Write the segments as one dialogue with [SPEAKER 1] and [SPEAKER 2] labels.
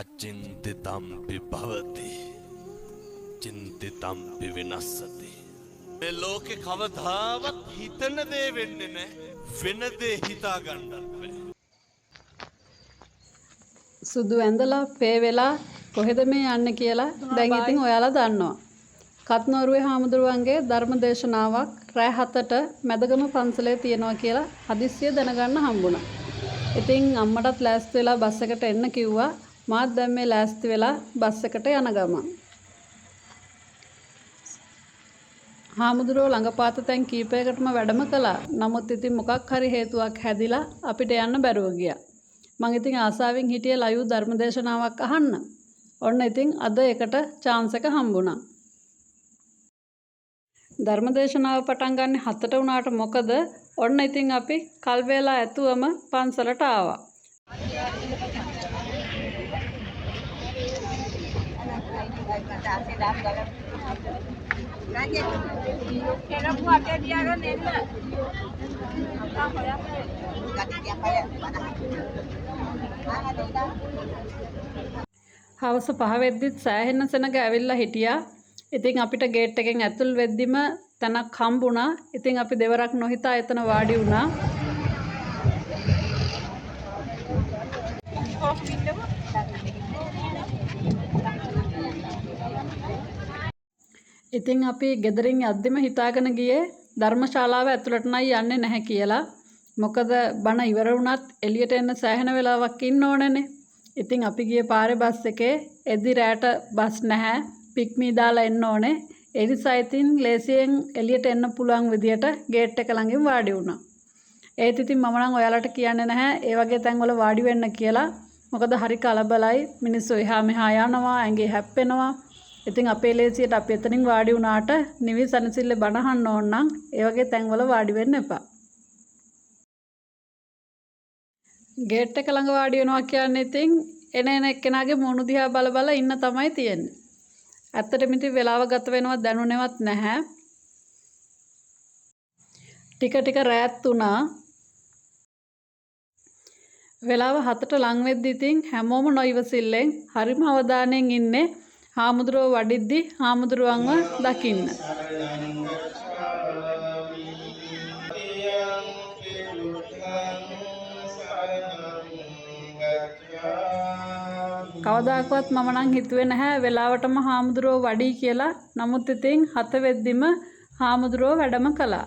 [SPEAKER 1] අචින්තිතම්පි භවති චින්තිතම්පි විනස්සති. මේ ලෝකේ කවදාවත් හිතන දේ වෙන්නේ නැහැ. වෙන දේ හිතා ගන්නත් බෑ.
[SPEAKER 2] සුදු ඇඳලා පේ වෙලා කොහෙද මේ යන්නේ කියලා දැන් ඉතින් ඔයාලා දන්නවා. කත්නෝරුවේ හාමුදුරුවන්ගේ ධර්මදේශනාවක් රෑ 7ට මැදගම පන්සලේ තියෙනවා කියලා හදිස්සිය දැනගන්න හම්බුණා. ඉතින් අම්මටත් ලෑස්ති වෙලා බස් එකට එන්න කිව්වා. මාත් දැන් මේ ලෑස්ති වෙලා බස් එකට යන ගමන්. හාමුදුරුවෝ ළඟපාත තැන් කීපයකටම වැඩම කළා. නමුත් ඉතින් මොකක් හරි හේතුවක් හැදිලා අපිට යන්න බැරුව ගියා. මං ඉතින් ආසාවෙන් හිටියේ ලයිව් ධර්මදේශනාවක් අහන්න. ඔන්න ඉතින් අද එකට chance එක හම්බුණා. ධර්මදේශනාව පටන් ගන්න 7ට වුණාට මොකද ඔන්න ඉතින් අපි කල් වේලා ඇතුවම පන්සලට ආවා. හවස 5 වෙද්දිත් සෑහෙන සෙනග ඇවිල්ලා හිටියා. ඉතින් අපිට ගේට් එකෙන් ඇතුල් වෙද්දිම තැනක් හම්බුණා. ඉතින් අපි දෙවරක් නොහිතා එතන වාඩි වුණා. ඉතින් අපි ගෙදරින් යද්දිම හිතාගෙන ගියේ ධර්මශාලාව ඇතුළට නයි යන්නේ නැහැ කියලා. මොකද බණ ඉවර වුණත් එළියට එන්න සෑහෙන වෙලාවක් ඉන්න ඕනේනේ. ඉතින් අපි ගියේ පාරේ බස් එකේ එදි රැට බස් නැහැ. පික්මී දාලා එන්න ඕනේ. ඒ නිසා ඉතින් ලේසියෙන් එළියට එන්න පුළුවන් විදියට ගේට් එක ළඟින් වාඩි වුණා. ඒත් ඉතින් මම නම් ඔයාලට කියන්නේ නැහැ ඒ වගේ තැන්වල වාඩි වෙන්න කියලා. මොකද හරි කලබලයි. මිනිස්සු එහා මෙහා යනවා, ඇඟේ හැප්පෙනවා. ඉතින් අපේ ලේසියට අපි එතනින් වාඩි වුණාට නිවි සනසිල්ලේ බණ අහන්න ඕන නම් ඒ වගේ තැන්වල වාඩි වෙන්න එපා. ගේට් එක ළඟ වාඩි වෙනවා කියන්නේ ඉතින් එන එක්කෙනාගේ මූණු දිහා බල බල ඉන්න තමයි තියෙන්නේ. ඇත්තටම ඉතින් වෙලාව ගත වෙනවත් දැනුනේවත් නැහැ. ටික රැත් වුණා. වෙලාව 7ට ලං වෙද්දි ඉතින් හැමෝම නොයිවසිල්ලෙන් හරිම අවධානයෙන් ඉන්නේ හාමුදුරුවෝ වඩිද්දි හාමුදුරුවන්ව දකින්න. කවදාකවත් මම නම් හිතුවේ නැහැ වෙලාවටම හාමුදුරුවෝ වඩි කියලා. නමුත් ඉතින් 7 වෙද්දිම හාමුදුරුවෝ වැඩම කළා.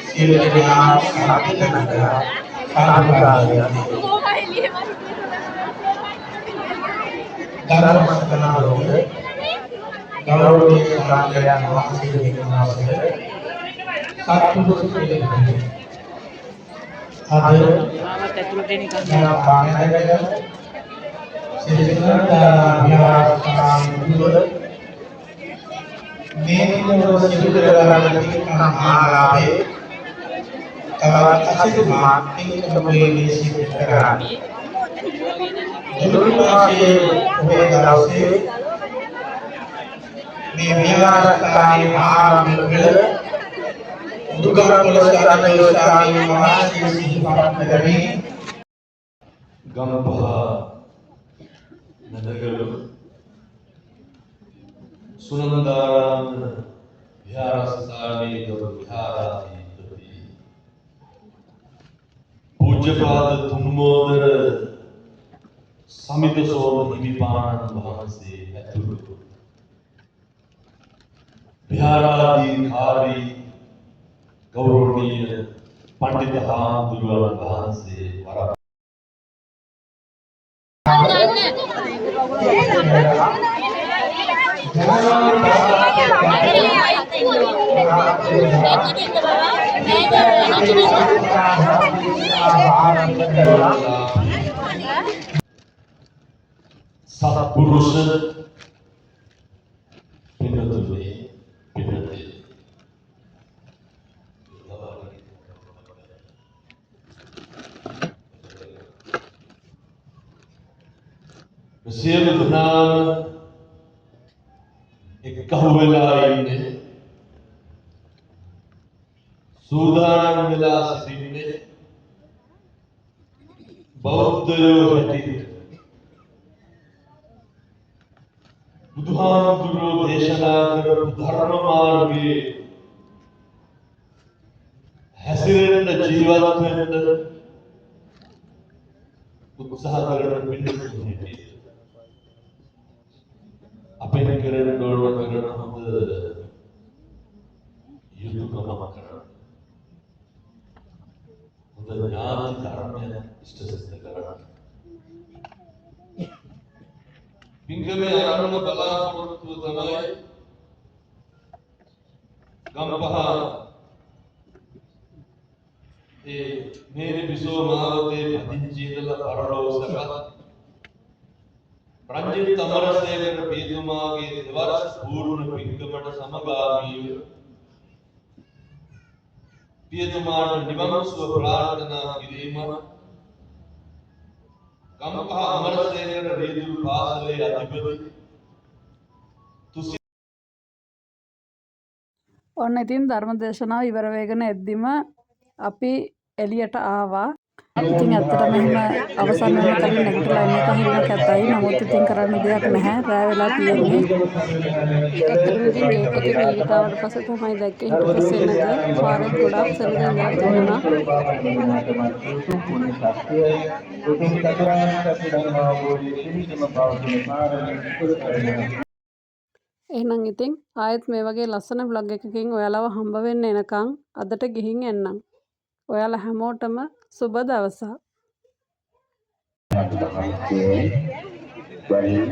[SPEAKER 3] සියලු දෙනා සාකච්ඡා සාදුකාරය ධර්මස්කනාරෝග ගෞරවනීය සාකච්ඡා වහන්සේ දෙකනවද සත්පුරුෂ පිළිගන්නේ අද ආවත් ඇතුළට එන එක මම පානගල සිරිනදා විහාරස්ථානවල මේ දිනවල සිදු කරගන්න තියෙන ආරාමයේ තවත් අසිතුමා පින්කමේ සිදු කරන්නේ දුරුමාගේ ඔබේ දවසේ මේ විහාරස්ථානයේ ආරම්භවල දුගරපොළ සරණේ ස්වාමීන් වහන්සේ සිදු කරන්නේ
[SPEAKER 1] ගම්පහ නදගලු සුනන්දාරාම විහාරස්ථානයේ ගරු විහාරාධිපති පූජ්‍යපාද තුම්මෝදර සමිත සෝම හිමිපාණන් වහන්සේ ඇතුළු විහාරාධිකාරී ගෞරවනීය පඬිත හාමුදුරුවන් වහන්සේ වරක් සත්පුරුෂ පින්වතුනි පින්වති සියලු දෙනා එකහු වෙලා ඉන්නේ සූදානම් වෙලා සිටින්නේ බෞද්ධයෝ හැටියට බුදුහාමුදුරුවෝ දේශනා කරපු ධර්ම මාර්ගයේ හැසිරෙන්න ජීවත් වෙන්න උත්සාහ කරන පිළිතුරු හැටියට අපෙන් කරන ගෞරව කරන හොඳ යුතුයකම කරන හොඳ ඥාන ධර්මය ඉෂ්ට සිද්ධ කරන පින්කමේ ආරම්භ බලාපොරොත්තුව තමයි ගම්පහ මේ විසෝ මාවතේ පදිංචි ඉඳලා පරලෝසක රංජිත් අමරසේකර පියතුමාගේ දෙවර්ෂ පූර්ණ පින්කමට සමගාමීව පියතුමාට නිවන් සුව ප්‍රාර්ථනා කිරීම ගම්පහ අමරසේකර රීදුරු පාසලේ අධිපති
[SPEAKER 2] ඔන්න ඉතින් ධර්ම දේශනාව ඉවර වෙගෙන එද්දිම අපි එළියට ආවා. ඉතින් ඇත්තටම එහෙම අවසන් වෙන කලින් නැගිටලා එන්න එක හරිම කැතයි. නමුත් ඉතින් කරන්න දෙයක් නැහැ. රෑ වෙලා තියෙන්නේ. ඇත්තටම ඉතින් ගේට් එකෙන් එළියට ආවට පස්සේ තමයි දැක්කේ හිටපු සෙනඟ පාරේ ගොඩාක් සෙනඟ ඉඳලා තිබුණා. එහෙනම් ඉතින් ආයෙත් මේ වගේ ලස්සන vlog එකකින් ඔයාලව හම්බ වෙන්න එනකන් අදට ගිහින් එන්නම්. ඔයාලා හැමෝටම සුබ දවසක්.
[SPEAKER 4] Baik,